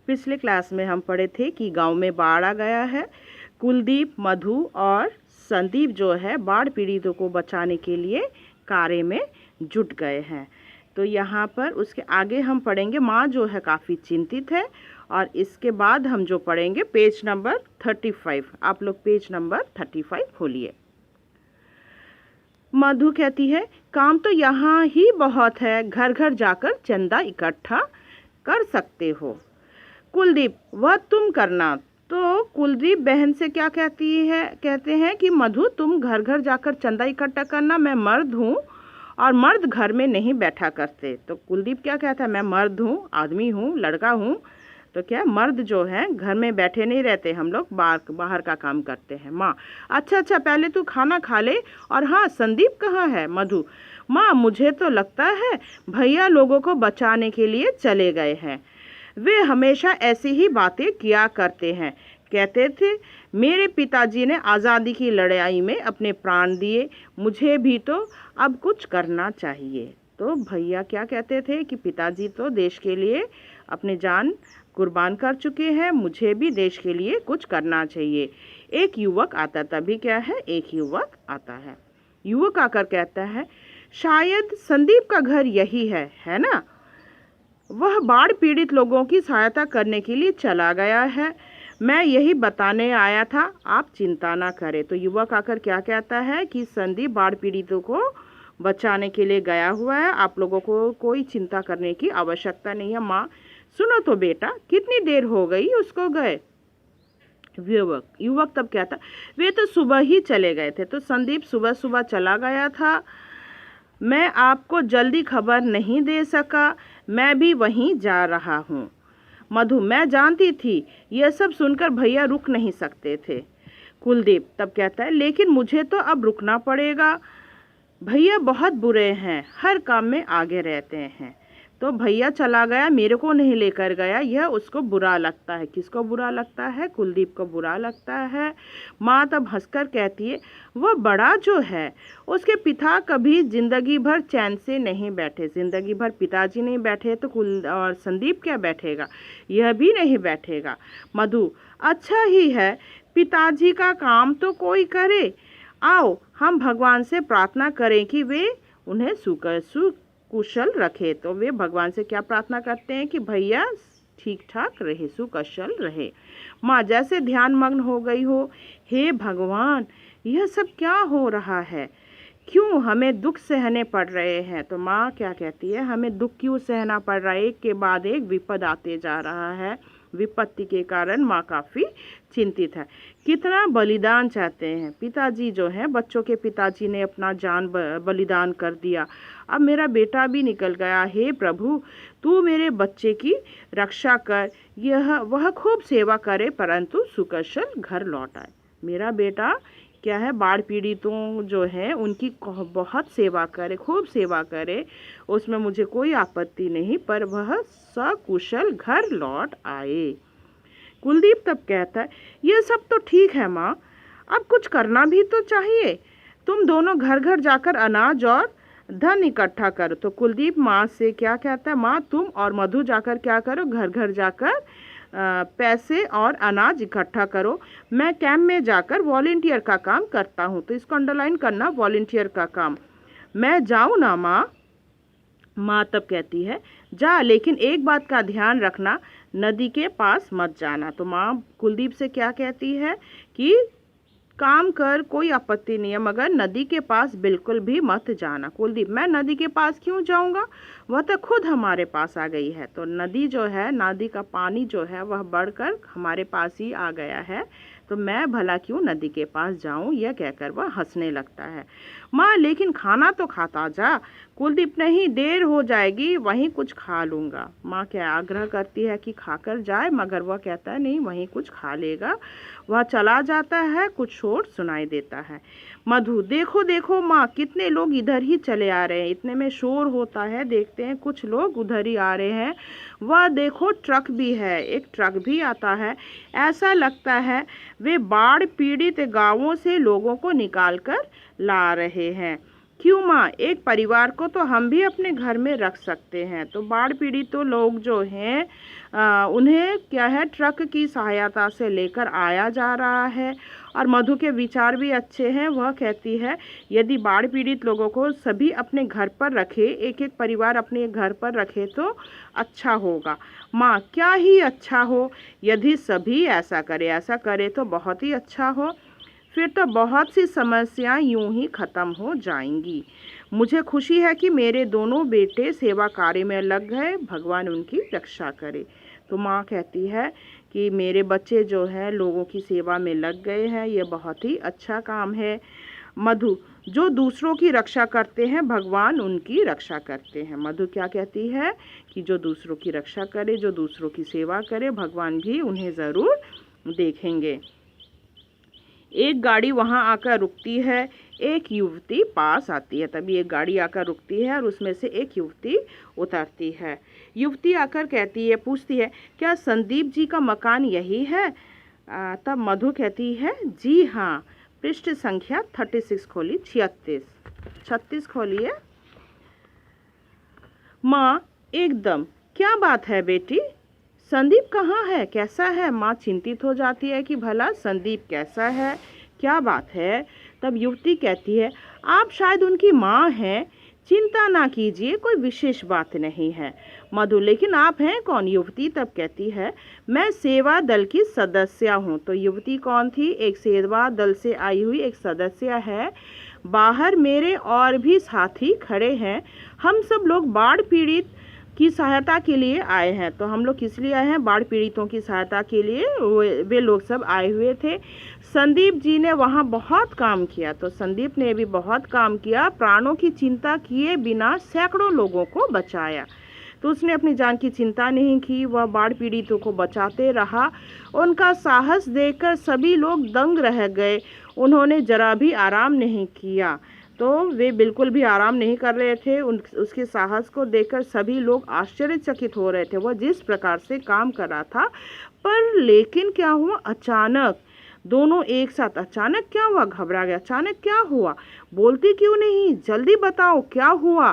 पिछले क्लास में हम पढ़े थे कि गांव में बाढ़ आ गया है। कुलदीप, मधु और संदीप जो है बाढ़ पीड़ितों को बचाने के लिए कार्य में जुट गए हैं। तो यहाँ पर उसके आगे हम पढ़ेंगे माँ जो है काफ़ी चिंतित है, और इसके बाद हम जो पढ़ेंगे पेज नंबर 35। आप लोग पेज नंबर 35 खोलिए। मधु कहती है, काम तो यहाँ ही बहुत है, घर घर जाकर चंदा इकट्ठा कर सकते हो। कुलदीप, वह तुम करना। तो कुलदीप बहन से क्या कहते हैं कि मधु तुम घर घर जाकर चंदा इकट्ठा करना, मैं मर्द हूँ और मर्द घर में नहीं बैठा करते। तो कुलदीप क्या कहता है, मैं मर्द हूँ, आदमी हूँ, लड़का हूँ, तो क्या मर्द जो है घर में बैठे नहीं रहते, हम लोग बाहर का काम करते हैं। माँ, अच्छा पहले तू खाना खा ले। और हाँ, संदीप कहाँ है? मधु, माँ मुझे तो लगता है भैया लोगों को बचाने के लिए चले गए हैं। वे हमेशा ऐसी ही बातें किया करते हैं। कहते थे मेरे पिताजी ने आज़ादी की लड़ाई में अपने प्राण दिए, मुझे भी तो अब कुछ करना चाहिए। तो भैया क्या कहते थे कि पिताजी तो देश के लिए अपनी जान कुर्बान कर चुके हैं, मुझे भी देश के लिए कुछ करना चाहिए। एक युवक आता, तभी क्या है, एक युवक आता है। युवक आकर कहता है, शायद संदीप का घर यही है ना? वह बाढ़ पीड़ित लोगों की सहायता करने के लिए चला गया है, मैं यही बताने आया था, आप चिंता ना करें। तो युवक आकर क्या कहता है कि संदीप बाढ़ पीड़ितों को बचाने के लिए गया हुआ है, आप लोगों को कोई चिंता करने की आवश्यकता नहीं है। माँ, सुनो तो बेटा, कितनी देर हो गई उसको गए? युवक तब कहता, वे तो सुबह ही चले गए थे। तो संदीप सुबह चला गया था, मैं आपको जल्दी खबर नहीं दे सका, मैं भी वहीं जा रहा हूँ। मधु, मैं जानती थी। यह सब सुनकर भैया रुक नहीं सकते थे। कुलदीप तब कहता है, लेकिन मुझे तो अब रुकना पड़ेगा, भैया बहुत बुरे हैं, हर काम में आगे रहते हैं। तो भैया चला गया, मेरे को नहीं लेकर गया, यह उसको बुरा लगता है। किसको बुरा लगता है? कुलदीप को बुरा लगता है। माँ तब हंसकर कहती है, वह बड़ा जो है, उसके पिता कभी जिंदगी भर चैन से नहीं बैठे। जिंदगी भर पिताजी नहीं बैठे तो और संदीप क्या बैठेगा? यह भी नहीं बैठेगा। मधु, अच्छा ही है, पिताजी का काम तो कोई करे। आओ हम भगवान से प्रार्थना करें कि वे उन्हें सुकुशल रखे। तो वे भगवान से क्या प्रार्थना करते हैं कि भैया ठीक ठाक रहे, सुकुशल रहे। माँ जैसे ध्यान मग्न हो गई हो, हे भगवान, यह सब क्या हो रहा है, क्यों हमें दुख सहने पड़ रहे हैं? तो माँ क्या कहती है, हमें दुख क्यों सहना पड़ रहा है? एक के बाद एक विपद आते जा रहा है। विपत्ति के कारण माँ काफ़ी चिंतित है। कितना बलिदान चाहते हैं पिताजी जो हैं, बच्चों के पिताजी ने अपना जान बलिदान कर दिया, अब मेरा बेटा भी निकल गया। हे प्रभु, तू मेरे बच्चे की रक्षा कर, वह खूब सेवा करे परंतु सुकुशल घर लौट आए। मेरा बेटा क्या है, बाढ़ पीड़ितों जो है उनकी बहुत सेवा करे, खूब सेवा करे, उसमें मुझे कोई आपत्ति नहीं, पर वह सकुशल घर लौट आए। कुलदीप तब कहता है, यह सब तो ठीक है माँ, अब कुछ करना भी तो चाहिए, तुम दोनों घर घर जाकर अनाज और धन इकट्ठा करो। तो कुलदीप माँ से क्या कहता है, माँ तुम और मधु जाकर क्या करो, घर घर जाकर पैसे और अनाज इकट्ठा करो, मैं कैंप में जाकर वॉलेंटियर का काम करता हूँ। तो इसको अंडरलाइन करना, वॉलेंटियर का काम। मैं जाऊँ ना माँ? माँ तब कहती है, जा, लेकिन एक बात का ध्यान रखना, नदी के पास मत जाना। तो माँ कुलदीप से क्या कहती है कि काम कर, कोई आपत्ति नहीं है, मगर नदी के पास बिल्कुल भी मत जाना। कुलदीप, मैं नदी के पास क्यों जाऊंगा, वह तो खुद हमारे पास आ गई है। तो नदी जो है, नदी का पानी जो है वह बढ़कर हमारे पास ही आ गया है, तो मैं भला क्यों नदी के पास जाऊं? यह कहकर वह हंसने लगता है। माँ लेकिन खाना तो खाता जा। कुलदीप, नहीं, देर हो जाएगी, वहीं कुछ खा लूँगा। माँ क्या आग्रह करती है कि खाकर जाए, मगर वह कहता है नहीं, वहीं कुछ खा लेगा। वह चला जाता है, कुछ शोर सुनाई देता है। मधु, देखो देखो माँ, कितने लोग इधर ही चले आ रहे हैं, इतने में शोर होता है, देखते हैं कुछ लोग उधर ही आ रहे हैं। वह देखो ट्रक भी है, एक ट्रक भी आता है, ऐसा लगता है वे बाढ़ पीड़ित गांवों से लोगों को निकाल कर ला रहे हैं। क्यों माँ, एक परिवार को तो हम भी अपने घर में रख सकते हैं। तो बाढ़ पीड़ित तो लोग जो हैं उन्हें क्या है, ट्रक की सहायता से लेकर आया जा रहा है। और मधु के विचार भी अच्छे हैं। वह कहती है यदि बाढ़ पीड़ित लोगों को सभी अपने घर पर रखे, एक एक परिवार अपने घर पर रखे तो अच्छा होगा। माँ, क्या ही अच्छा हो, यदि सभी ऐसा करे तो बहुत ही अच्छा हो। फिर तो बहुत सी समस्याएं यूं ही ख़त्म हो जाएंगी। मुझे खुशी है कि मेरे दोनों बेटे सेवा कार्य में लग गए, भगवान उनकी रक्षा करे। तो माँ कहती है कि मेरे बच्चे जो हैं लोगों की सेवा में लग गए हैं, ये बहुत ही अच्छा काम है। मधु, जो दूसरों की रक्षा करते हैं भगवान उनकी रक्षा करते हैं। मधु क्या कहती है कि जो दूसरों की रक्षा करे, जो दूसरों की सेवा करे, भगवान भी उन्हें ज़रूर देखेंगे। एक गाड़ी वहाँ आकर रुकती है, एक युवती पास आती है। तभी एक गाड़ी आकर रुकती है और उसमें से एक युवती उतरती है। युवती आकर कहती है, पूछती है, क्या संदीप जी का मकान यही है? तब मधु कहती है, जी हाँ। पृष्ठ संख्या 36 खोली, 36 खोलिए। माँ, एकदम, क्या बात है बेटी, संदीप कहाँ है, कैसा है? माँ चिंतित हो जाती है कि भला संदीप कैसा है, क्या बात है। तब युवती कहती है, आप शायद उनकी माँ हैं, चिंता ना कीजिए, कोई विशेष बात नहीं है। मधु, लेकिन आप हैं कौन? युवती तब कहती है, मैं सेवा दल की सदस्य हूँ। तो युवती कौन थी? एक सेवा दल से आई हुई एक सदस्य है। बाहर मेरे और भी साथी खड़े हैं। हम सब लोग बाढ़ पीड़ित की सहायता के लिए आए हैं। तो हम लोग किस लिए आए हैं? बाढ़ पीड़ितों की सहायता के लिए वे लोग सब आए हुए थे। संदीप जी ने वहाँ बहुत काम किया। तो संदीप ने भी बहुत काम किया, प्राणों की चिंता किए बिना सैकड़ों लोगों को बचाया। तो उसने अपनी जान की चिंता नहीं की, वह बाढ़ पीड़ितों को बचाते रहा। उनका साहस देखकर सभी लोग दंग रह गए। उन्होंने जरा भी आराम नहीं किया। तो वे बिल्कुल भी आराम नहीं कर रहे थे। उसके साहस को देखकर सभी लोग आश्चर्यचकित हो रहे थे, वह जिस प्रकार से काम कर रहा था। पर लेकिन क्या हुआ, अचानक दोनों एक साथ, अचानक क्या हुआ, घबरा गया। अचानक क्या हुआ, बोलती क्यों नहीं, जल्दी बताओ क्या हुआ।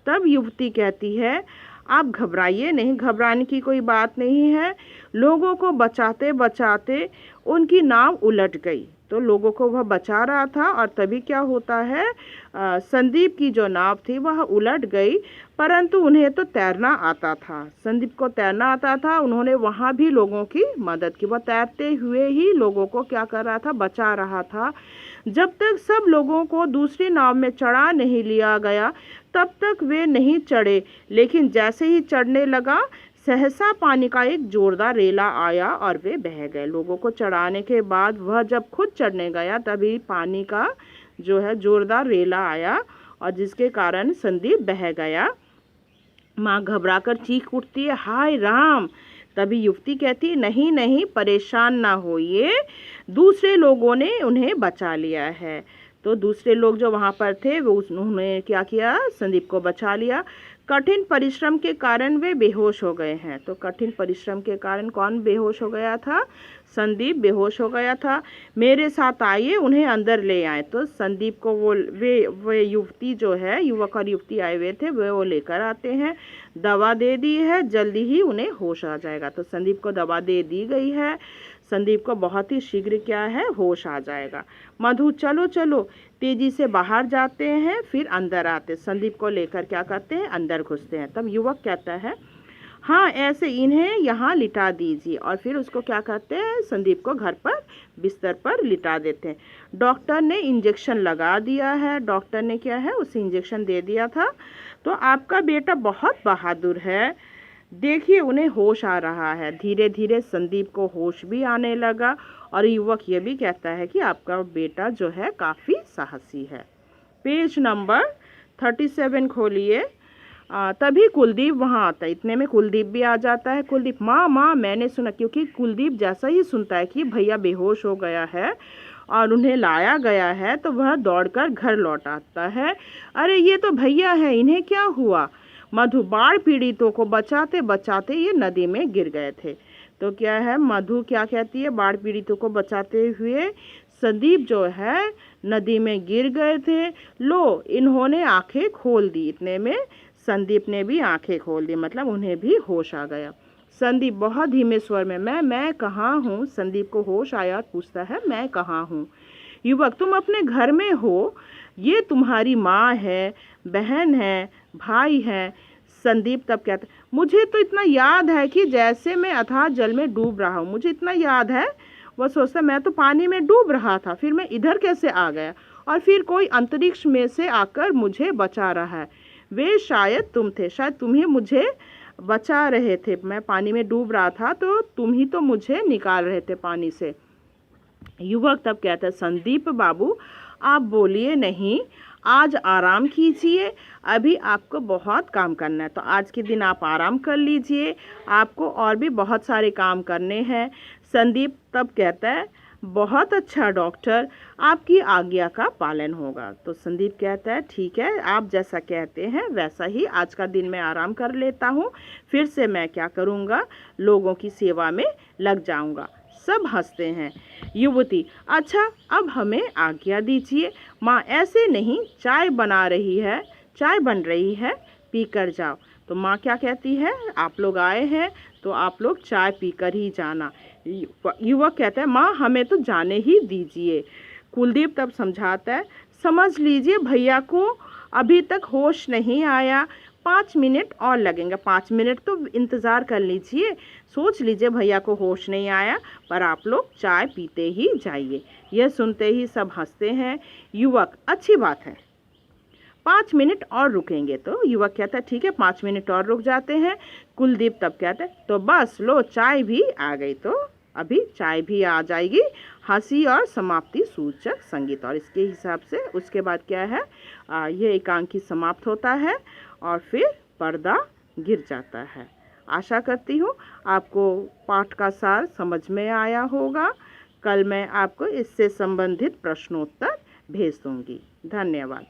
तब युवती कहती है, आप घबराइए नहीं, घबराने की कोई बात नहीं है। लोगों को बचाते बचाते उनकी नाव उलट गई। तो लोगों को वह बचा रहा था और तभी क्या होता है, संदीप की जो नाव थी वह उलट गई। परंतु उन्हें तो तैरना आता था, संदीप को तैरना आता था। उन्होंने वहाँ भी लोगों की मदद की, वह तैरते हुए ही लोगों को क्या कर रहा था, बचा रहा था। जब तक सब लोगों को दूसरी नाव में चढ़ा नहीं लिया गया तब तक वे नहीं चढ़े। लेकिन जैसे ही चढ़ने लगा, सहसा पानी का एक जोरदार रेला आया और वे बह गए। लोगों को चढ़ाने के बाद वह जब खुद चढ़ने गया तभी पानी का जो है जोरदार रेला आया और जिसके कारण संदीप बह गया। माँ घबराकर चीख उठती है, हाय राम। तभी युवती कहती है, नहीं नहीं, परेशान ना होइए, दूसरे लोगों ने उन्हें बचा लिया है। तो दूसरे लोग जो वहाँ पर थे वो उन्होंने क्या किया, संदीप को बचा लिया। कठिन परिश्रम के कारण वे बेहोश हो गए हैं। तो कठिन परिश्रम के कारण कौन बेहोश हो गया था? संदीप बेहोश हो गया था। मेरे साथ आइए, उन्हें अंदर ले आए। तो संदीप को वे युवती जो है, युवक और युवती आए हुए थे, वो लेकर आते हैं। दवा दे दी है, जल्दी ही उन्हें होश आ जाएगा। तो संदीप को दवा दे दी गई है, संदीप को बहुत ही शीघ्र क्या है, होश आ जाएगा। मधु, चलो चलो, तेजी से बाहर जाते हैं, फिर अंदर आते। संदीप को लेकर क्या करते हैं, अंदर घुसते हैं। तब युवक कहता है, हाँ ऐसे इन्हें यहाँ लिटा दीजिए। और फिर उसको क्या करते हैं, संदीप को घर पर बिस्तर पर लिटा देते हैं। डॉक्टर ने इंजेक्शन लगा दिया है, डॉक्टर ने क्या है, उसे इंजेक्शन दे दिया था। तो आपका बेटा बहुत बहादुर है, देखिए उन्हें होश आ रहा है। धीरे धीरे संदीप को होश भी आने लगा और युवक ये भी कहता है कि आपका बेटा जो है काफ़ी साहसी है। पेज नंबर 37 खोलिए। तभी कुलदीप वहाँ आता है। इतने में कुलदीप भी आ जाता है। कुलदीप, माँ माँ, मैंने सुना, क्योंकि कुलदीप जैसा ही सुनता है कि भैया बेहोश हो गया है और उन्हें लाया गया है तो वह दौड़कर घर लौट आता है। अरे ये तो भैया हैं, इन्हें क्या हुआ? मधु, बाढ़ पीड़ितों को बचाते बचाते ये नदी में गिर गए थे। तो क्या है, मधु क्या कहती है, बाढ़ पीड़ितों को बचाते हुए संदीप जो है नदी में गिर गए थे। लो, इन्होंने आंखें खोल दी। इतने में संदीप ने भी आंखें खोल दी, मतलब उन्हें भी होश आ गया। संदीप बहुत धीमे स्वर में, मैं कहाँ हूँ? संदीप को होश आया और पूछता है, मैं कहाँ हूँ? युवक, तुम अपने घर में हो। ये तुम्हारी माँ है, बहन है, भाई है। संदीप तब कहता है, मुझे तो इतना याद है कि जैसे मैं अथाह जल में डूब रहा हूँ, मुझे इतना याद है। वह सोचता, मैं तो पानी में डूब रहा था, फिर मैं इधर कैसे आ गया? और फिर कोई अंतरिक्ष में से आकर मुझे बचा रहा है। वे शायद तुम थे, शायद तुम ही मुझे बचा रहे थे। मैं पानी में डूब रहा था तो तुम ही तो मुझे निकाल रहे थे पानी से। युवक तब कहता है, संदीप बाबू आप बोलिए नहीं, आज आराम कीजिए। अभी आपको बहुत काम करना है, तो आज के दिन आप आराम कर लीजिए। आपको और भी बहुत सारे काम करने हैं। संदीप तब कहता है, बहुत अच्छा डॉक्टर, आपकी आज्ञा का पालन होगा। तो संदीप कहता है, ठीक है, आप जैसा कहते हैं वैसा ही आज का दिन मैं आराम कर लेता हूँ। फिर से मैं क्या करूँगा, लोगों की सेवा में लग जाऊँगा। सब हंसते हैं। युवती, अच्छा अब हमें आज्ञा दीजिए। माँ ऐसे नहीं, चाय बन रही है, पी कर जाओ। तो माँ क्या कहती है, आप लोग आए हैं तो आप लोग चाय पीकर ही जाना। युवक कहता है, माँ हमें तो जाने ही दीजिए। कुलदीप तब समझाता है, समझ लीजिए भैया को अभी तक होश नहीं आया, 5 मिनट और लगेंगे। 5 मिनट तो इंतज़ार कर लीजिए। सोच लीजिए भैया को होश नहीं आया, पर आप लोग चाय पीते ही जाइए। यह सुनते ही सब हंसते हैं। युवक, अच्छी बात है, 5 मिनट और रुकेंगे। तो युवक कहता है, ठीक है 5 मिनट और रुक जाते हैं। कुलदीप तब कहता है, तो बस लो चाय भी आ गई। तो अभी चाय भी आ जाएगी। हंसी और समाप्ति सूचक संगीत। और इसके हिसाब से उसके बाद क्या है, ये एकांकी समाप्त होता है और फिर पर्दा गिर जाता है। आशा करती हूँ आपको पाठ का सार समझ में आया होगा। कल मैं आपको इससे संबंधित प्रश्नोत्तर भेज दूँगी। धन्यवाद।